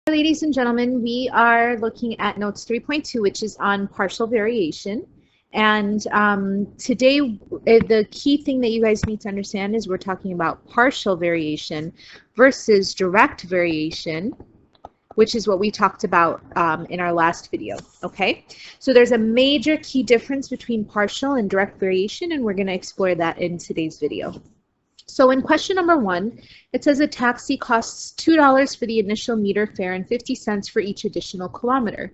Ladies and gentlemen, we are looking at notes 3.2, which is on partial variation. And today, the key thing that you guys need to understand is we're talking about partial variation versus direct variation, which is what we talked about in our last video, okay? So there's a major key difference between partial and direct variation, and we're going to explore that in today's video. So in question number 1, it says a taxi costs $2 for the initial meter fare and 50 cents for each additional kilometer.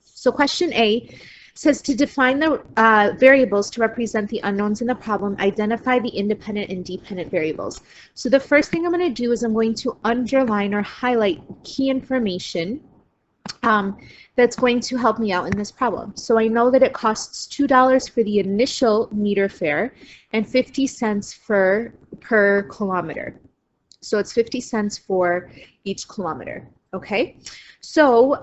So question A says to define the variables to represent the unknowns in the problem, identify the independent and dependent variables. So the first thing I'm going to do is I'm going to underline or highlight key information that's going to help me out in this problem. So I know that it costs $2 for the initial meter fare and 50 cents per kilometer. So it's 50 cents for each kilometer, okay? So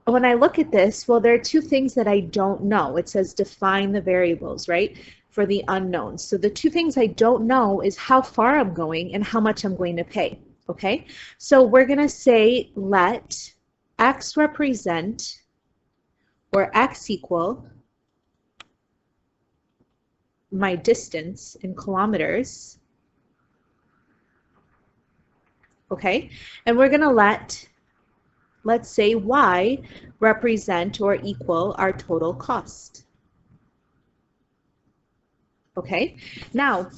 when I look at this, well, there are two things that I don't know. It says define the variables, right, for the unknowns. So the two things I don't know is how far I'm going and how much I'm going to pay, okay? So we're going to say let x represent, or x equal, my distance in kilometers, okay? And we're going to let's say y represent or equal our total cost, okay? Now,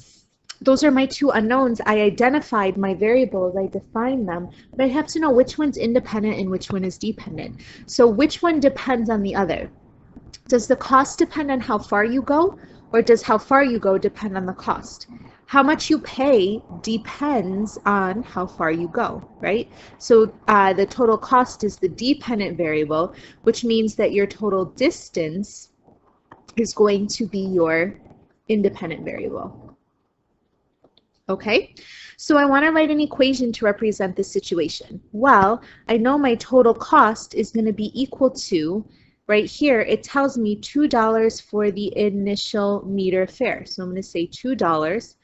those are my two unknowns. I identified my variables, I defined them, but I have to know which one's independent and which one is dependent. So which one depends on the other? Does the cost depend on how far you go, or does how far you go depend on the cost? How much you pay depends on how far you go, right? So the total cost is the dependent variable, which means that your total distance is going to be your independent variable. Okay, so I want to write an equation to represent this situation. Well, I know my total cost is going to be equal to, right here, it tells me $2 for the initial meter fare. So I'm going to say $2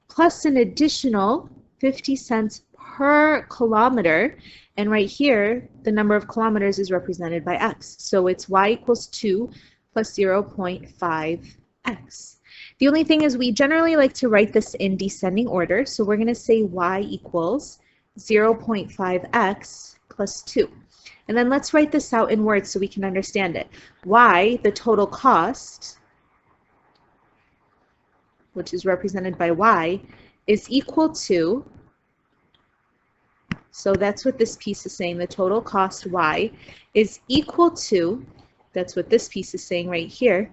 plus an additional 50 cents per kilometer. And right here, the number of kilometers is represented by x. So it's y equals 2 plus 0.5x. The only thing is we generally like to write this in descending order, so we're going to say y equals 0.5x plus 2. And then let's write this out in words so we can understand it. Y, the total cost, which is represented by y, is equal to, so that's what this piece is saying, the total cost y is equal to, that's what this piece is saying right here,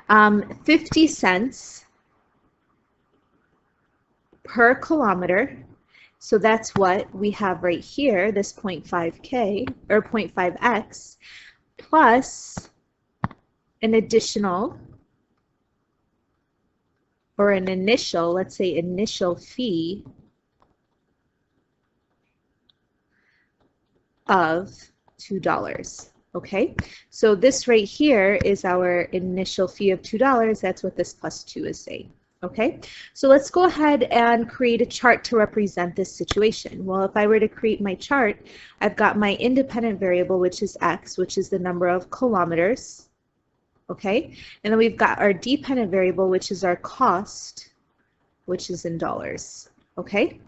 50 cents per kilometer. So that's what we have right here, this 0.5k or 0.5x plus an additional or an initial, let's say initial fee of $2. Okay, so this right here is our initial fee of $2. That's what this plus 2 is saying. Okay, so let's go ahead and create a chart to represent this situation. Well, if I were to create my chart, I've got my independent variable, which is x, which is the number of kilometers. Okay, and then we've got our dependent variable, which is our cost, which is in dollars. Okay.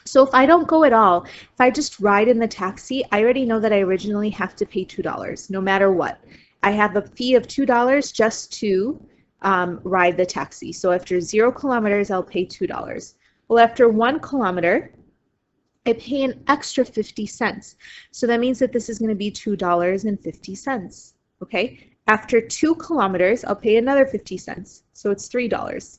So if I don't go at all, if I just ride in the taxi, I already know that I originally have to pay $2, no matter what. I have a fee of $2 just to ride the taxi. So after 0 kilometers, I'll pay $2. Well, after 1 kilometer, I pay an extra 50 cents. So that means that this is going to be $2.50. Okay? After 2 kilometers, I'll pay another 50 cents. So it's $3.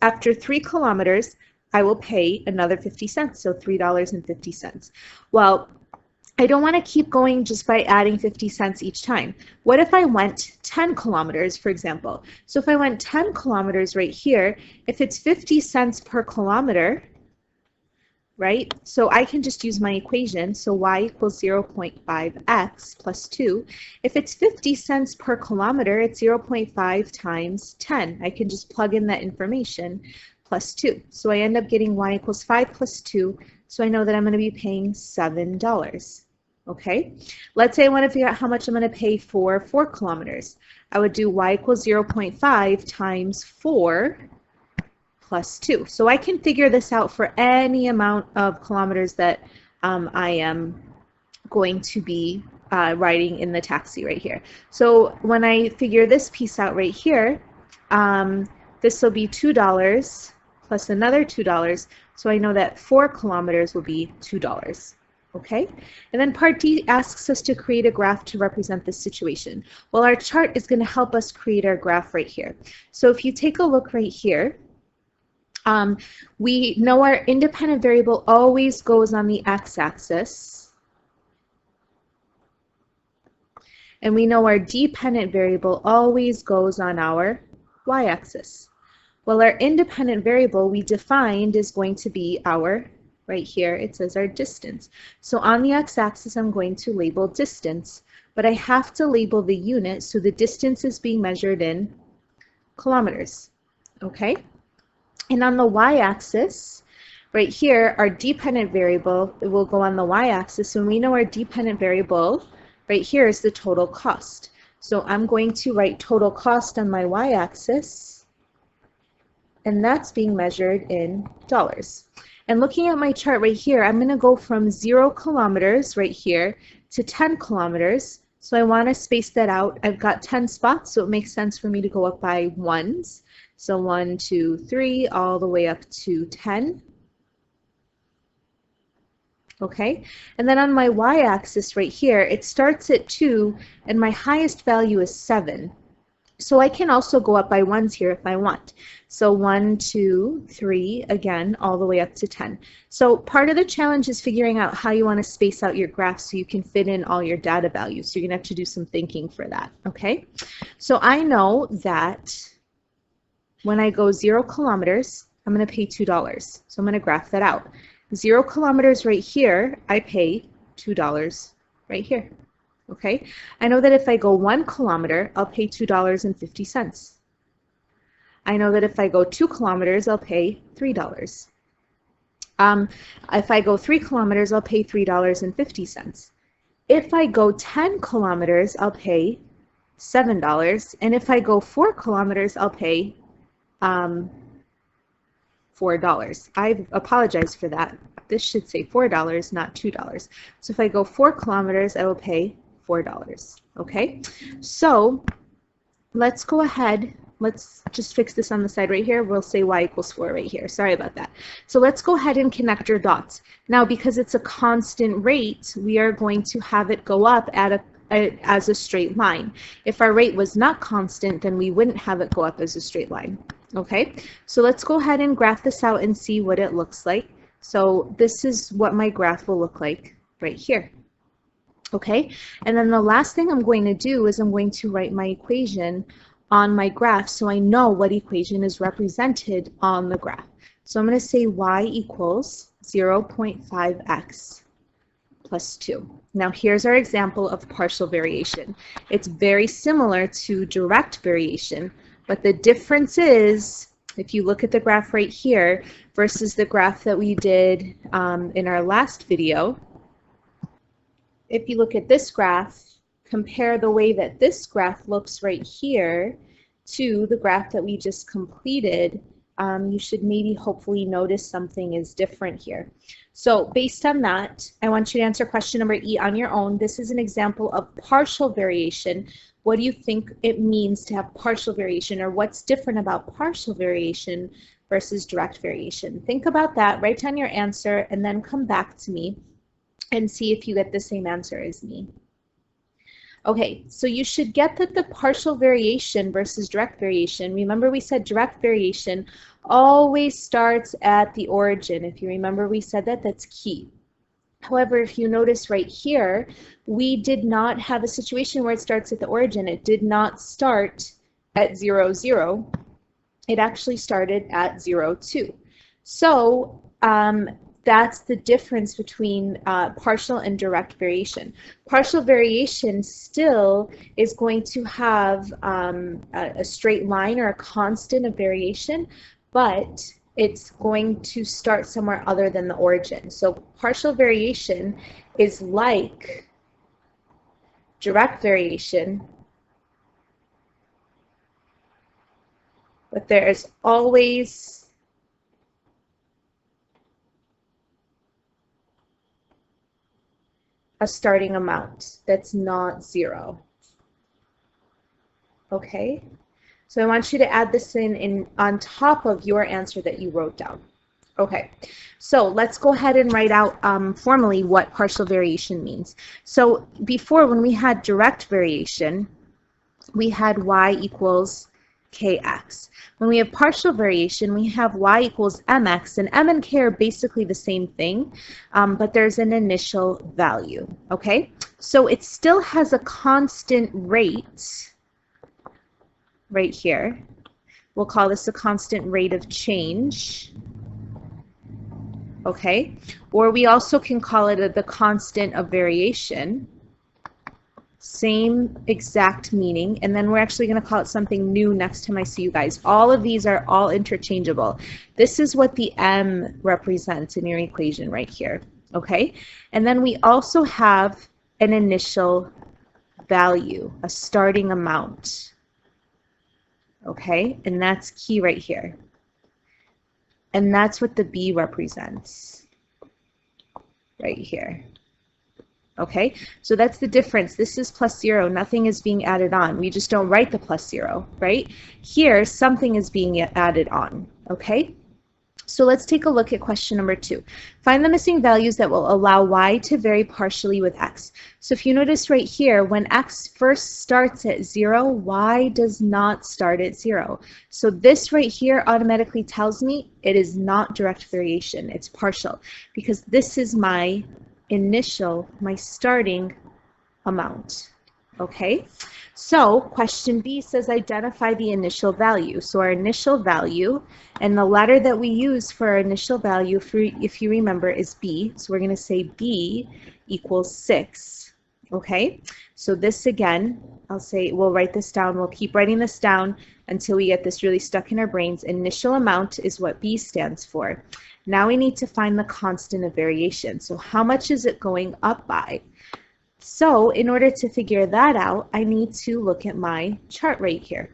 After 3 kilometers, I will pay another 50 cents, so $3.50. Well, I don't want to keep going just by adding 50 cents each time. What if I went 10 kilometers, for example? So if I went 10 kilometers right here, if it's 50 cents per kilometer, right? So I can just use my equation. So y equals 0.5x plus 2. If it's 50 cents per kilometer, it's 0.5 times 10. I can just plug in that information. Plus 2. So I end up getting y equals 5 plus 2, So I know that I'm going to be paying $7. Okay, let's say I want to figure out how much I'm going to pay for 4 kilometers. I would do y equals 0.5 times 4 plus 2. So I can figure this out for any amount of kilometers that I am going to be riding in the taxi right here. So when I figure this piece out right here, this will be $2 plus another $2. So I know that 4 kilometers will be $2. Okay, and then part D asks us to create a graph to represent this situation. Well, our chart is going to help us create our graph right here. So if you take a look right here, we know our independent variable always goes on the x-axis, and we know our dependent variable always goes on our y-axis. Well, our independent variable we defined is going to be our, right here it says our distance. So on the x-axis I'm going to label distance, but I have to label the unit, so the distance is being measured in kilometers. Okay? And on the y-axis, right here, our dependent variable will go on the y-axis, and we know our dependent variable right here is the total cost. So I'm going to write total cost on my y-axis, and that's being measured in dollars. And looking at my chart right here, I'm going to go from 0 kilometers right here to 10 kilometers. So I want to space that out. I've got 10 spots, so it makes sense for me to go up by ones. So 1, 2, 3, all the way up to 10. Okay, and then on my y-axis right here, it starts at 2, and my highest value is 7. So I can also go up by ones here if I want. So 1, 2, 3, again, all the way up to 10. So part of the challenge is figuring out how you want to space out your graph so you can fit in all your data values. So you're going to have to do some thinking for that, okay? So I know that when I go 0 kilometers, I'm going to pay $2. So I'm going to graph that out. 0 kilometers right here, I pay $2 right here. Okay, I know that if I go 1 kilometer, I'll pay $2.50. I know that if I go 2 kilometers, I'll pay $3. If I go 3 kilometers, I'll pay $3.50. If I go 10 kilometers, I'll pay $7. And if I go 4 kilometers, I'll pay $4. I apologize for that. This should say $4, not $2. So if I go 4 kilometers, I will pay $4. Okay, so let's go ahead. Let's just fix this on the side right here. We'll say y equals 4 right here. Sorry about that. So let's go ahead and connect our dots. Now, because it's a constant rate, we are going to have it go up at as a straight line. If our rate was not constant, then we wouldn't have it go up as a straight line. Okay, so let's go ahead and graph this out and see what it looks like. So this is what my graph will look like right here. Okay, and then the last thing I'm going to do is I'm going to write my equation on my graph so I know what equation is represented on the graph. So I'm going to say y equals 0.5x plus 2. Now here's our example of partial variation. It's very similar to direct variation, but the difference is, if you look at the graph right here versus the graph that we did in our last video, if you look at this graph, compare the way that this graph looks right here to the graph that we just completed, you should maybe hopefully notice something is different here. So based on that, I want you to answer question number E on your own. This is an example of partial variation. What do you think it means to have partial variation, or what's different about partial variation versus direct variation? Think about that, write down your answer, and then come back to me and see if you get the same answer as me. Okay, so you should get that the partial variation versus direct variation, remember we said direct variation always starts at the origin. If you remember, we said that, that's key. However, if you notice right here, we did not have a situation where it starts at the origin. It did not start at 0, 0. It actually started at 0, 2. So that's the difference between partial and direct variation. Partial variation still is going to have a straight line or a constant of variation, but it's going to start somewhere other than the origin. So partial variation is like direct variation, but there is always a starting amount that's not 0. Okay? So I want you to add this in on top of your answer that you wrote down. Okay, so let's go ahead and write out formally what partial variation means. So before, when we had direct variation, we had y equals kx. When we have partial variation, we have y equals mx, and m and k are basically the same thing, but there's an initial value, okay? So it still has a constant rate right here. We'll call this a constant rate of change, okay? Or we also can call it the constant of variation. Same exact meaning, and then we're actually going to call it something new next time I see you guys. All of these are all interchangeable. This is what the m represents in your equation right here, okay? And then we also have an initial value, a starting amount, okay? And that's key right here. And that's what the b represents right here. Okay, so that's the difference. This is +0. Nothing is being added on. We just don't write the +0, right? Here, something is being added on. Okay, so let's take a look at question number 2. Find the missing values that will allow y to vary partially with x. So if you notice right here, when x first starts at 0, y does not start at 0. So this right here automatically tells me it is not direct variation. It's partial, because this is my my starting amount. Okay, so question B says identify the initial value. So our initial value, and the letter that we use for our initial value, if you remember, is B. So we're going to say B equals 6. Okay, so this again, we'll write this down. We'll keep writing this down until we get this really stuck in our brains. Initial amount is what B stands for. Now we need to find the constant of variation. So how much is it going up by? So in order to figure that out, I need to look at my chart right here.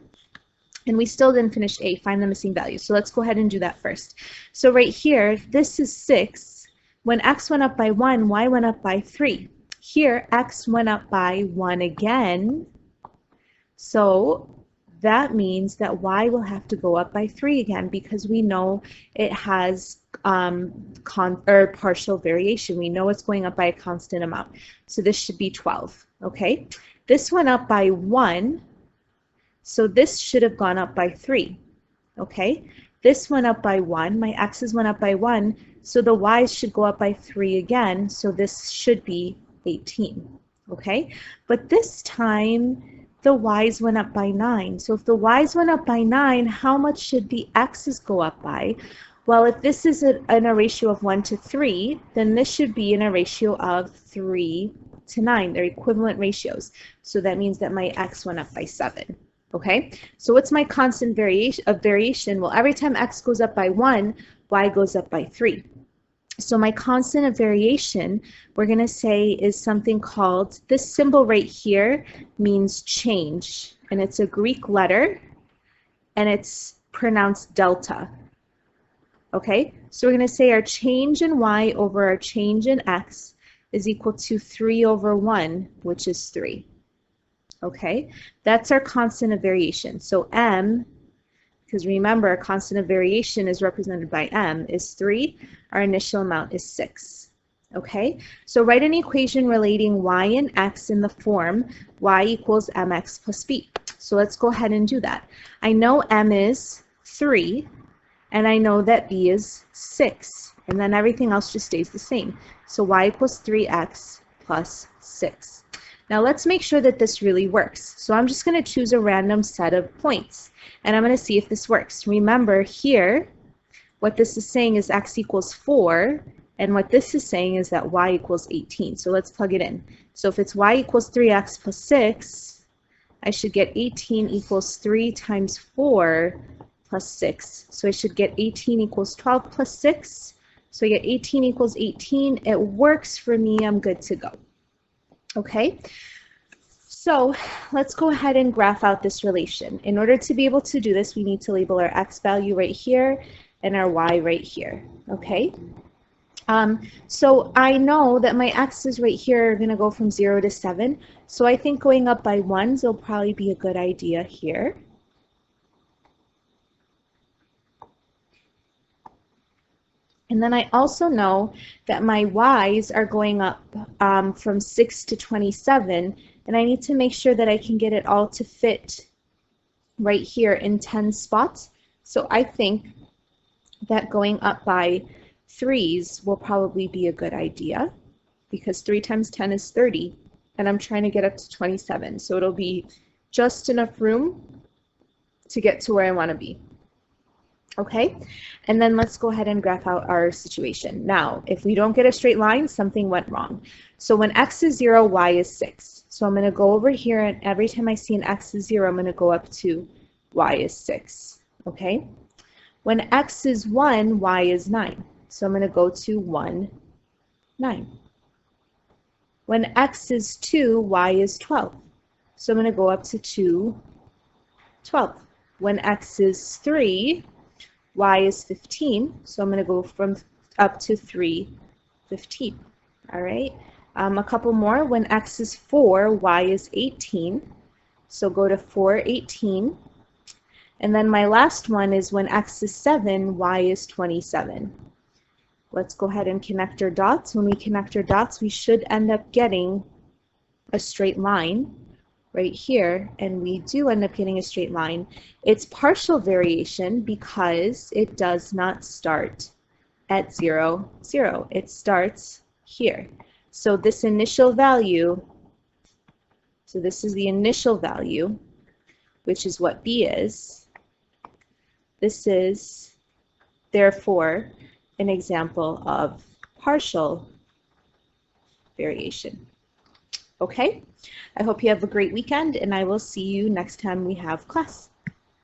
And we still didn't finish A, find the missing value. So let's go ahead and do that first. So right here, this is 6. When x went up by 1, y went up by 3. Here, x went up by 1 again. So that means that y will have to go up by 3 again, because we know it has partial variation. We know it's going up by a constant amount. So this should be 12. Okay, this went up by 1, so this should have gone up by 3. Okay, this went up by 1. My x's went up by 1, so the y's should go up by 3 again. So this should be 18. Okay, but this time the y's went up by 9. So if the y's went up by 9, how much should the x's go up by? Well, if this is in a ratio of 1 to 3, then this should be in a ratio of 3 to 9. They're equivalent ratios. So that means that my x went up by 7. Okay, so what's my constant variation? Well, every time x goes up by 1, y goes up by 3. So my constant of variation, we're going to say, is something called, this symbol right here means change, and it's a Greek letter, and it's pronounced delta. Okay, so we're going to say our change in y over our change in x is equal to 3 over 1, which is 3. Okay, that's our constant of variation. So m, because remember, a constant of variation is represented by m, is 3. Our initial amount is 6. Okay, so write an equation relating y and x in the form y equals mx plus b. So let's go ahead and do that. I know m is 3, and I know that b is 6, and then everything else just stays the same. So y equals 3x plus 6. Now let's make sure that this really works. So I'm just going to choose a random set of points, and I'm going to see if this works. Remember here, what this is saying is x equals 4, and what this is saying is that y equals 18. So let's plug it in. So if it's y equals 3x plus 6, I should get 18 equals 3 times 4 plus 6. So I should get 18 equals 12 plus 6. So I get 18 equals 18. It works for me. I'm good to go. Okay? So let's go ahead and graph out this relation. In order to be able to do this, we need to label our x value right here and our y right here. Okay? So I know that my x's right here are going to go from 0 to 7. So I think going up by 1s will probably be a good idea here. And then I also know that my y's are going up from 6 to 27, and I need to make sure that I can get it all to fit right here in 10 spots. So I think that going up by 3s will probably be a good idea, because 3 times 10 is 30, and I'm trying to get up to 27. So it'll be just enough room to get to where I want to be. Okay, and then let's go ahead and graph out our situation. Now, if we don't get a straight line, something went wrong. So when x is 0, y is 6. So I'm going to go over here, and every time I see an x is 0, I'm going to go up to y is 6. Okay, when x is 1, y is 9. So I'm going to go to 1, 9. When x is 2, y is 12. So I'm going to go up to 2, 12. When x is 3, y is 15, so I'm going to go from up to 3, 15. All right, a couple more. When x is 4, y is 18, so go to 4, 18. And then my last one is when x is 7, y is 27. Let's go ahead and connect our dots. When we connect our dots, we should end up getting a straight line right here, and we do end up getting a straight line. It's partial variation because it does not start at 0, 0. It starts here. So this initial value, so this is the initial value, which is what b is. This is, therefore, an example of partial variation. Okay? I hope you have a great weekend, and I will see you next time we have class.